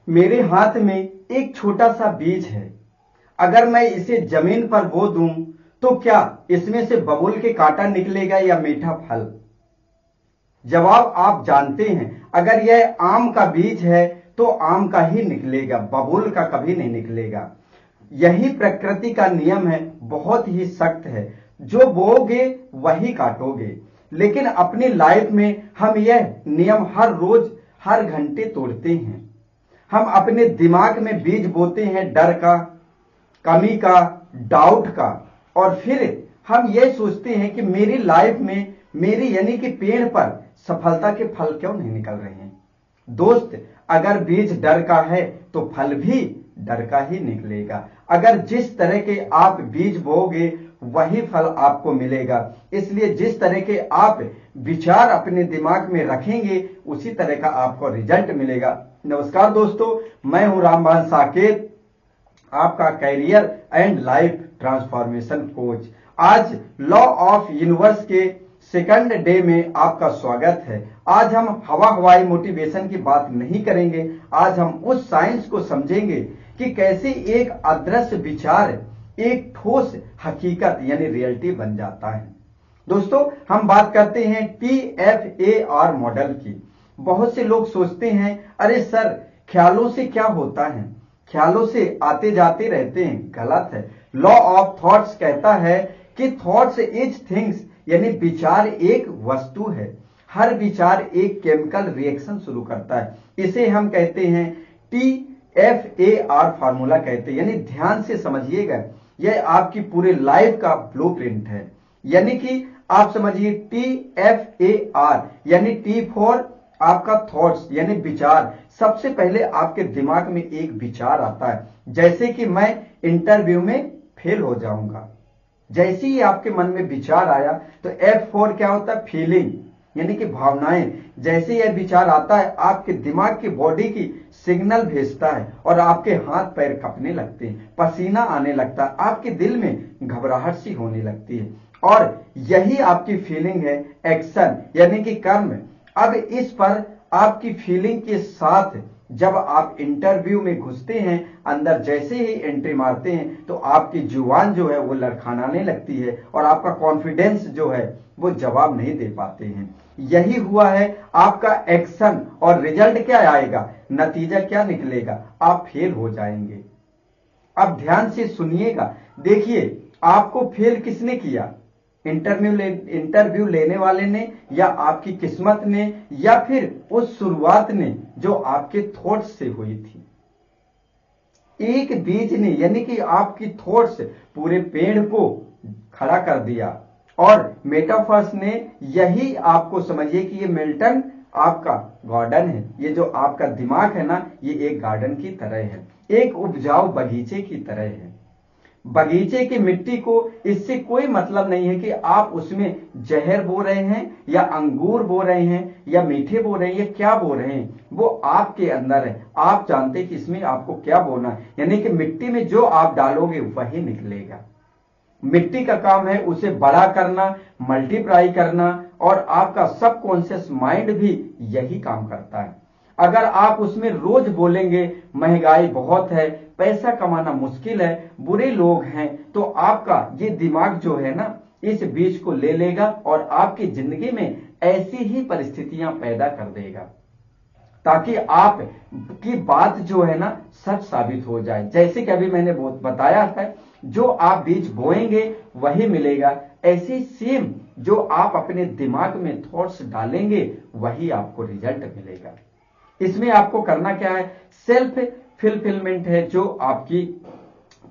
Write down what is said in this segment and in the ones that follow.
मेरे हाथ में एक छोटा सा बीज है। अगर मैं इसे जमीन पर बो दूं तो क्या इसमें से बबूल के कांटा निकलेगा या मीठा फल? जवाब आप जानते हैं। अगर यह आम का बीज है तो आम का ही निकलेगा, बबूल का कभी नहीं निकलेगा। यही प्रकृति का नियम है, बहुत ही सख्त है। जो बोओगे वही काटोगे। लेकिन अपनी लाइफ में हम यह नियम हर रोज हर घंटे तोड़ते हैं। हम अपने दिमाग में बीज बोते हैं डर का, कमी का, डाउट का, और फिर हम ये सोचते हैं कि मेरी लाइफ में मेरी यानी कि पेड़ पर सफलता के फल क्यों नहीं निकल रहे हैं। दोस्त, अगर बीज डर का है तो फल भी डर का ही निकलेगा। अगर जिस तरह के आप बीज बोओगे वही फल आपको मिलेगा। इसलिए जिस तरह के आप विचार अपने दिमाग में रखेंगे उसी तरह का आपको रिजल्ट मिलेगा। नमस्कार दोस्तों, मैं हूं रामबहान साकेत, आपका career and life transformation coach. आज लॉ ऑफ यूनिवर्स के सेकंड डे में आपका स्वागत है। आज हम हवाई मोटिवेशन की बात नहीं करेंगे। आज हम उस साइंस को समझेंगे कि कैसे एक अदृश्य विचार एक ठोस हकीकत यानी रियलिटी बन जाता है। दोस्तों, हम बात करते हैं TFAR मॉडल की। बहुत से लोग सोचते हैं, अरे सर, ख्यालों से क्या होता है, ख्यालों से आते जाते रहते हैं। गलत है। लॉ ऑफ थॉट्स कहता है कि थॉट्स इज थिंग्स, यानी विचार एक वस्तु है। हर विचार एक केमिकल रिएक्शन शुरू करता है। इसे हम कहते हैं TFAR फार्मूला कहते हैं। यानी ध्यान से समझिएगा, यह आपकी पूरे लाइफ का ब्लूप्रिंट है। यानी कि आप समझिए TFAR यानी T फॉर आपका थॉट्स यानी विचार। सबसे पहले आपके दिमाग में एक विचार आता है, जैसे कि मैं इंटरव्यू में फेल हो जाऊंगा। जैसे ही आपके मन में विचार आया तो F4 क्या होता है, फीलिंग यानी कि भावनाएं। जैसे यह विचार आता है आपके दिमाग की बॉडी की सिग्नल भेजता है और आपके हाथ पैर कांपने लगते हैं, पसीना आने लगता है, आपके दिल में घबराहट सी होने लगती है। और यही आपकी फीलिंग है एक्शन यानी कि कर्म। अब इस पर आपकी फीलिंग के साथ जब आप इंटरव्यू में घुसते हैं, अंदर जैसे ही एंट्री मारते हैं तो आपकी जुबान जो है वो लड़खड़ाने लगती है और आपका कॉन्फिडेंस जो है वो जवाब नहीं दे पाते हैं। यही हुआ है आपका एक्शन। और रिजल्ट क्या आएगा, नतीजा क्या निकलेगा, आप फेल हो जाएंगे। अब ध्यान से सुनिएगा, देखिए आपको फेल किसने किया, इंटरव्यू लेने वाले ने, या आपकी किस्मत ने, या फिर उस शुरुआत ने जो आपके थॉट्स से हुई थी। एक बीज ने यानी कि आपकी थॉट्स पूरे पेड़ को खड़ा कर दिया। और मेटाफर्स ने यही आपको समझिए कि ये मिल्टन आपका गार्डन है। ये जो आपका दिमाग है ना, ये एक गार्डन की तरह है, एक उपजाऊ बगीचे की तरह है। बगीचे की मिट्टी को इससे कोई मतलब नहीं है कि आप उसमें जहर बो रहे हैं या अंगूर बो रहे हैं या मीठे बो रहे हैं या क्या बो रहे हैं, वो आपके अंदर है। आप जानते हैं कि इसमें आपको क्या बोना है। यानी कि मिट्टी में जो आप डालोगे वही निकलेगा। मिट्टी का काम है उसे बड़ा करना, मल्टीप्लाई करना, और आपका सबकॉन्शियस माइंड भी यही काम करता है। अगर आप उसमें रोज बोलेंगे महंगाई बहुत है, पैसा कमाना मुश्किल है, बुरे लोग हैं, तो आपका ये दिमाग जो है ना, इस बीज को ले लेगा और आपकी जिंदगी में ऐसी ही परिस्थितियां पैदा कर देगा ताकि आप की बात जो है ना सच साबित हो जाए। जैसे कि अभी मैंने बताया है, जो आप बीज बोएंगे वही मिलेगा। ऐसी सेम जो आप अपने दिमाग में थॉट्स डालेंगे वही आपको रिजल्ट मिलेगा। इसमें आपको करना क्या है, सेल्फ फिलफिलमेंट है जो आपकी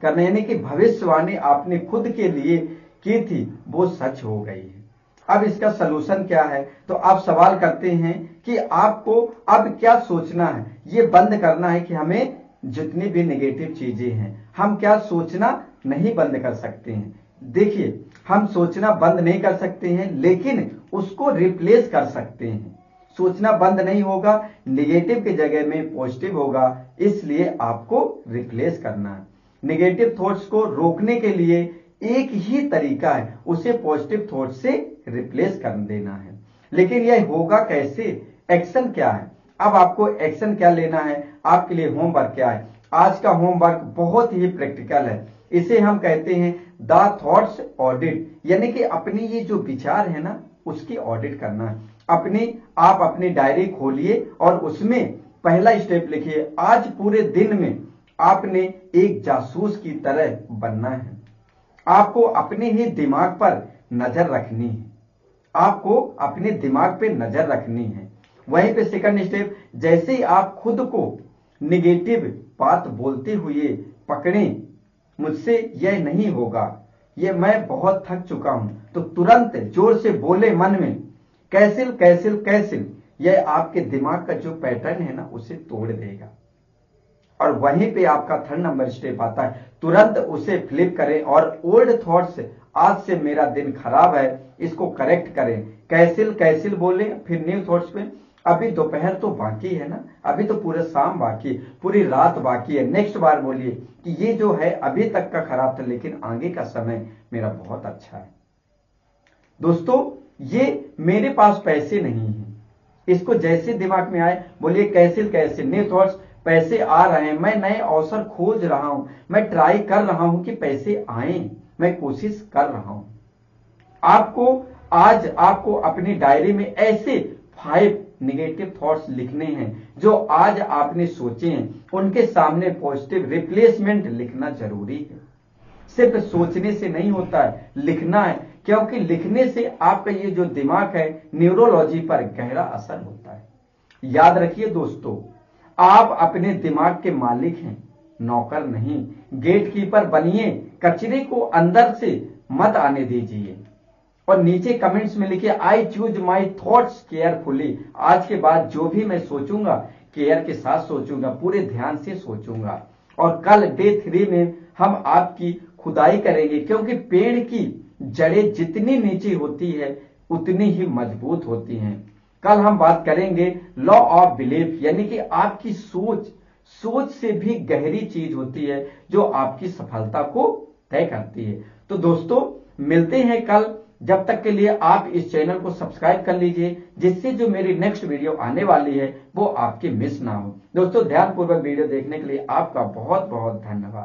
करने, यानी कि भविष्यवाणी आपने खुद के लिए की थी वो सच हो गई है। अब इसका सलूशन क्या है, तो आप सवाल करते हैं कि आपको अब क्या सोचना है। ये बंद करना है कि हमें जितनी भी नेगेटिव चीजें हैं, हम क्या सोचना नहीं बंद कर सकते हैं। देखिए, हम सोचना बंद नहीं कर सकते हैं लेकिन उसको रिप्लेस कर सकते हैं। सोचना बंद नहीं होगा, निगेटिव की जगह में पॉजिटिव होगा, इसलिए आपको रिप्लेस करना है। निगेटिव थॉट्स को रोकने के लिए एक ही तरीका है, उसे पॉजिटिव थॉट से रिप्लेस कर देना है। लेकिन यह होगा कैसे, एक्शन क्या है, अब आपको एक्शन क्या लेना है, आपके लिए होमवर्क क्या है। आज का होमवर्क बहुत ही प्रैक्टिकल है। इसे हम कहते हैं द थॉट्स ऑडिट, यानी कि अपनी ये जो विचार है ना उसकी ऑडिट करना है। आप अपनी डायरी खोलिए और उसमें पहला स्टेप लिखिए, आज पूरे दिन में आपने एक जासूस की तरह बनना है। आपको अपने ही दिमाग पर नजर रखनी है, आपको अपने दिमाग पे नजर रखनी है। वहीं पे सेकंड स्टेप, जैसे ही आप खुद को निगेटिव बात बोलते हुए पकड़े, मुझसे यह नहीं होगा, ये मैं बहुत थक चुका हूं, तो तुरंत जोर से बोले मन में कैंसिल कैंसिल कैंसिल। यह आपके दिमाग का जो पैटर्न है ना उसे तोड़ देगा। और वहीं पे आपका थर्ड नंबर स्टेप आता है, तुरंत उसे फ्लिप करें और ओल्ड थॉट्स, आज से मेरा दिन खराब है, इसको करेक्ट करें। कैंसिल कैंसिल बोले, फिर न्यू थॉट्स पे, अभी दोपहर तो बाकी है ना, अभी तो पूरा शाम बाकी, पूरी रात बाकी है। नेक्स्ट बार बोलिए कि ये जो है अभी तक का खराब था, लेकिन आगे का समय मेरा बहुत अच्छा है। दोस्तों, ये मेरे पास पैसे नहीं है, इसको जैसे दिमाग में आए बोलिए कैंसिल कैंसिल, न्यू थॉट्स, पैसे आ रहे हैं, मैं नए अवसर खोज रहा हूं, मैं ट्राई कर रहा हूं कि पैसे आए, मैं कोशिश कर रहा हूं। आपको अपनी डायरी में ऐसे 5 निगेटिव थॉट्स लिखने हैं जो आज आपने सोचे हैं, उनके सामने पॉजिटिव रिप्लेसमेंट लिखना जरूरी है। सिर्फ सोचने से नहीं होता है, लिखना है, क्योंकि लिखने से आपका ये जो दिमाग है न्यूरोलॉजी पर गहरा असर होता है। याद रखिए दोस्तों, आप अपने दिमाग के मालिक हैं, नौकर नहीं। गेटकीपर बनिए, कचरे को अंदर से मत आने दीजिए। और नीचे कमेंट्स में लिखिए, I choose my thoughts carefully. आज के बाद जो भी मैं सोचूंगा केयर के साथ सोचूंगा, पूरे ध्यान से सोचूंगा। और कल डे 3 में हम आपकी खुदाई करेंगे, क्योंकि पेड़ की जड़ें जितनी नीचे होती है उतनी ही मजबूत होती हैं। कल हम बात करेंगे लॉ ऑफ बिलीफ, यानी कि आपकी सोच से भी गहरी चीज होती है जो आपकी सफलता को तय करती है। तो दोस्तों, मिलते हैं कल। जब तक के लिए आप इस चैनल को सब्सक्राइब कर लीजिए, जिससे जो मेरी नेक्स्ट वीडियो आने वाली है वो आपकी मिस ना हो। दोस्तों, ध्यानपूर्वक वीडियो देखने के लिए आपका बहुत बहुत धन्यवाद।